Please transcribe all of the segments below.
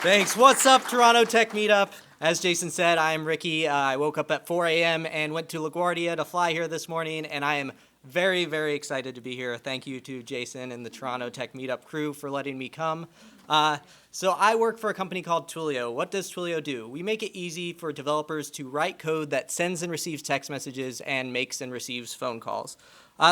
Thanks. What's up, Toronto Tech Meetup? As Jason said, I am Ricky. I woke up at 4 a.m. and went to LaGuardia to fly here this morning, and I am very, very excited to be here. Thank you to Jason and the Toronto Tech Meetup crew for letting me come. So I work for a company called Twilio. What does Twilio do? We make it easy for developers to write code that sends and receives text messages and makes and receives phone calls.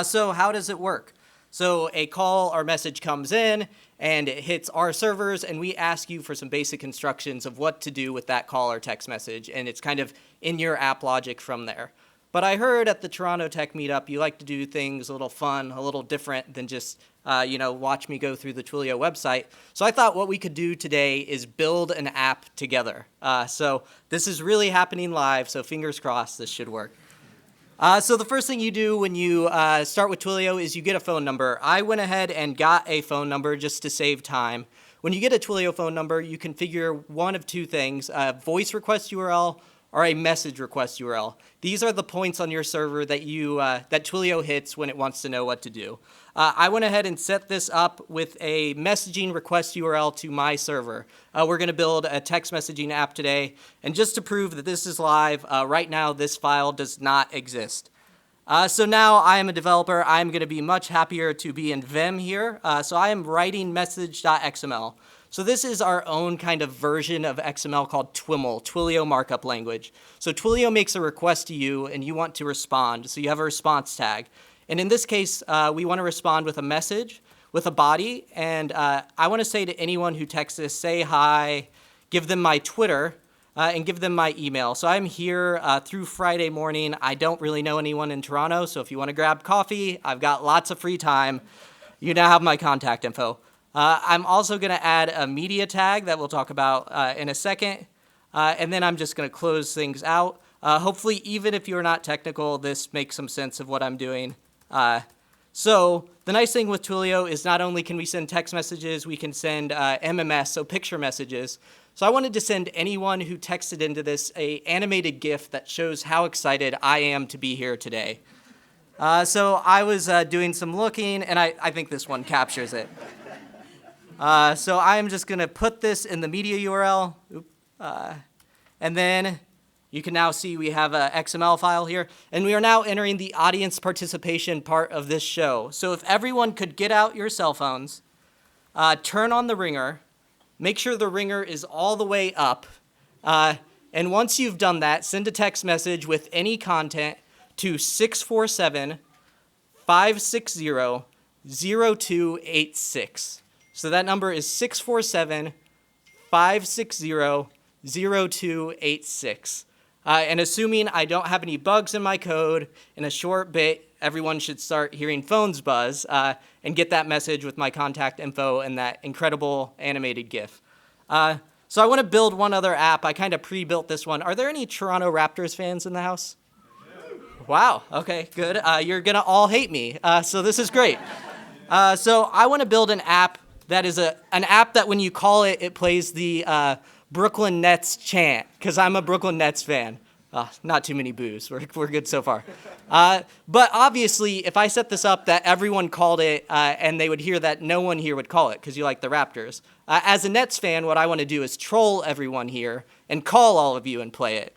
So how does it work? So a call or message comes in, and it hits our servers, and we ask you for some basic instructions of what to do with that call or text message, and it's kind of in your app logic from there. But I heard at the Toronto Tech Meetup you like to do things a little fun, a little different than just watch me go through the Twilio website. So I thought what we could do today is build an app together. So this is really happening live, so fingers crossed this should work. So the first thing you do when you start with Twilio is you get a phone number. I went ahead and got a phone number just to save time. When you get a Twilio phone number, you configure one of two things, a voice request URL or a message request URL. These are the points on your server that that Twilio hits when it wants to know what to do. I went ahead and set this up with a messaging request URL to my server. We're going to build a text messaging app today, and just to prove that this is live, right now this file does not exist. So now I am a developer. I'm going to be much happier to be in Vim here. So I am writing message.xml. So this is our own kind of version of XML called TWIML, Twilio Markup Language. So Twilio makes a request to you, and you want to respond. So you have a response tag. And in this case, we want to respond with a message, with a body. And I want to say to anyone who texts this, say hi, give them my Twitter, and give them my email. So I'm here through Friday morning. I don't really know anyone in Toronto, so if you want to grab coffee, I've got lots of free time. You now have my contact info. I'm also going to add a media tag that we'll talk about in a second, and then I'm just going to close things out. Hopefully, even if you're not technical, this makes some sense of what I'm doing. So the nice thing with Twilio is not only can we send text messages, we can send MMS, so picture messages. So I wanted to send anyone who texted into this a animated GIF that shows how excited I am to be here today. So I was doing some looking, and I think this one captures it. So I'm just going to put this in the media URL, and then you can now see we have an XML file here, and we are now entering the audience participation part of this show. So if everyone could get out your cell phones, turn on the ringer, make sure the ringer is all the way up, and once you've done that, send a text message with any content to 647-560-0286. So that number is 647-560-0286. And assuming I don't have any bugs in my code, in a short bit, everyone should start hearing phones buzz and get that message with my contact info and that incredible animated GIF. So I want to build one other app. I kind of pre-built this one. Are there any Toronto Raptors fans in the house? Wow, okay, good. You're going to all hate me, so this is great. So I want to build an app that is an app that when you call it, it plays the Brooklyn Nets chant, because I'm a Brooklyn Nets fan. Not too many boos. We're good so far. But obviously, if I set this up that everyone called it and they would hear that no one here would call it because you like the Raptors. As a Nets fan, what I want to do is troll everyone here and call all of you and play it.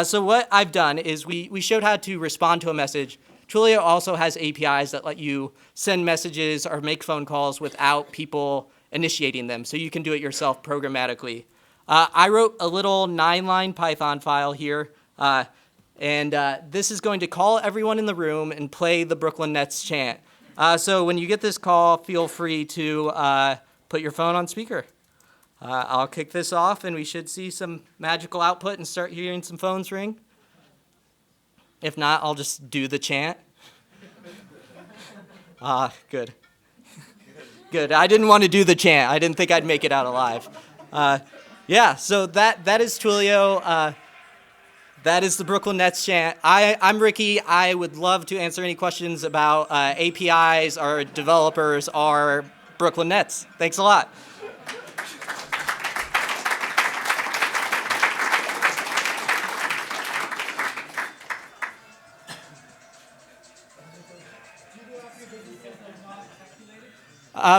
So what I've done is we showed how to respond to a message. Twilio also has APIs that let you send messages or make phone calls without people initiating them, so you can do it yourself programmatically. I wrote a little 9-line Python file here, and this is going to call everyone in the room and play the Brooklyn Nets chant. So when you get this call, feel free to put your phone on speaker. I'll kick this off, and we should see some magical output and start hearing some phones ring. If not, I'll just do the chant. Good. Good. I didn't want to do the chant. I didn't think I'd make it out alive. Yeah, so that is Twilio. That is the Brooklyn Nets chant. I'm Ricky. I would love to answer any questions about APIs or developers or Brooklyn Nets. Thanks a lot.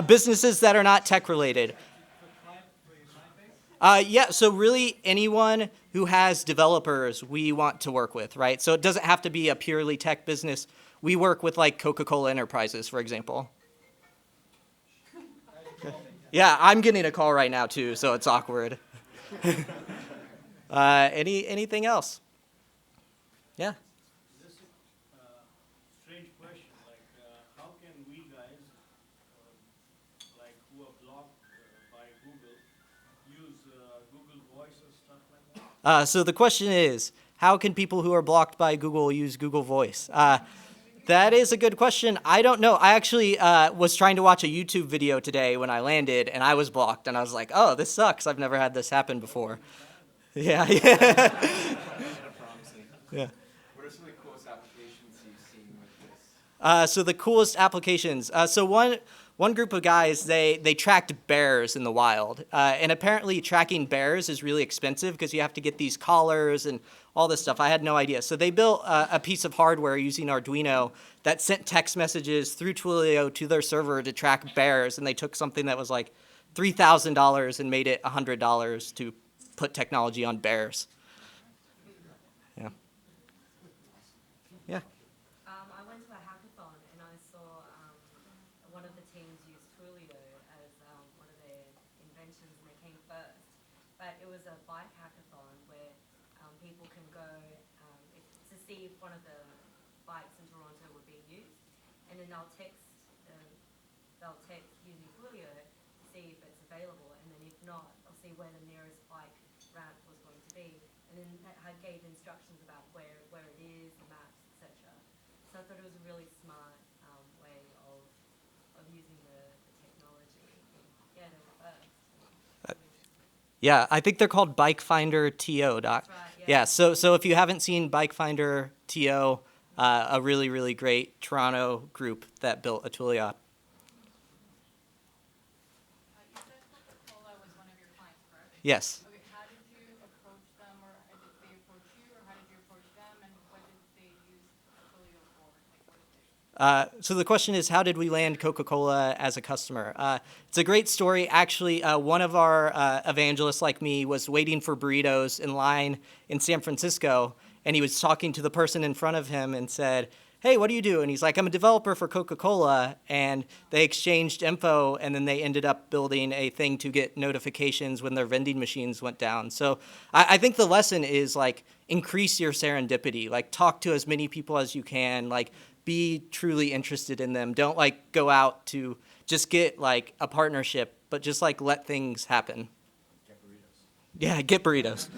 Businesses that are not tech related. Yeah, so really anyone who has developers we want to work with, right? So it doesn't have to be a purely tech business. We work with like Coca-Cola Enterprises, for example. Yeah, I'm getting a call right now too, so it's awkward. Anything else? Yeah. This is a strange question. Like, how can we guys, like who are blocked by Google, use Google Voice or stuff like that? So the question is, how can people who are blocked by Google use Google Voice? That is a good question. I don't know. I actually was trying to watch a YouTube video today when I landed, and I was blocked, and I was like, oh, this sucks. I've never had this happen before. Yeah, yeah. Yeah. What are some of the coolest applications you've seen with this? So the coolest applications. So one group of guys they tracked bears in the wild, and apparently tracking bears is really expensive because you have to get these collars and all this stuff. I had no idea. So they built a piece of hardware using Arduino that sent text messages through Twilio to their server to track bears, and they took something that was like $3,000 and made it $100 to put technology on bears. Yeah. Yeah. I went to a hackathon and I saw one of the teams use Twilio as one of their inventions, and they came first. But it was a bike hackathon where people can go to see if one of the bikes in Toronto were being used, and then they'll text using Twilio to see if it's available, and then if not, they'll see where the nearest bike ramp was going to be, and then that gave instructions about where it is, the maps, etc. So I thought it was a really smart way of using the technology. Yeah, they were first. Yeah, I think they're called Bike Finder TO. That's right, Yeah, so if you haven't seen Bike Finder TO, a really, really great Toronto group that built a Twilio app. You said Coca-Cola was one of your clients, correct? Yes. Okay, how did you approach them, or how did they approach you, or how did you approach them, and what did they use Twilio for? Like, what did they? So the question is, how did we land Coca-Cola as a customer? It's a great story. Actually, one of our evangelists like me was waiting for burritos in line in San Francisco, and he was talking to the person in front of him and said, hey, what do you do? And he's like, I'm a developer for Coca-Cola. And they exchanged info, and then they ended up building a thing to get notifications when their vending machines went down. So I think the lesson is, like, increase your serendipity. Like, talk to as many people as you can. Like, be truly interested in them. Don't, like, go out to just get, like, a partnership, but just, like, let things happen. Get burritos. Yeah, get burritos.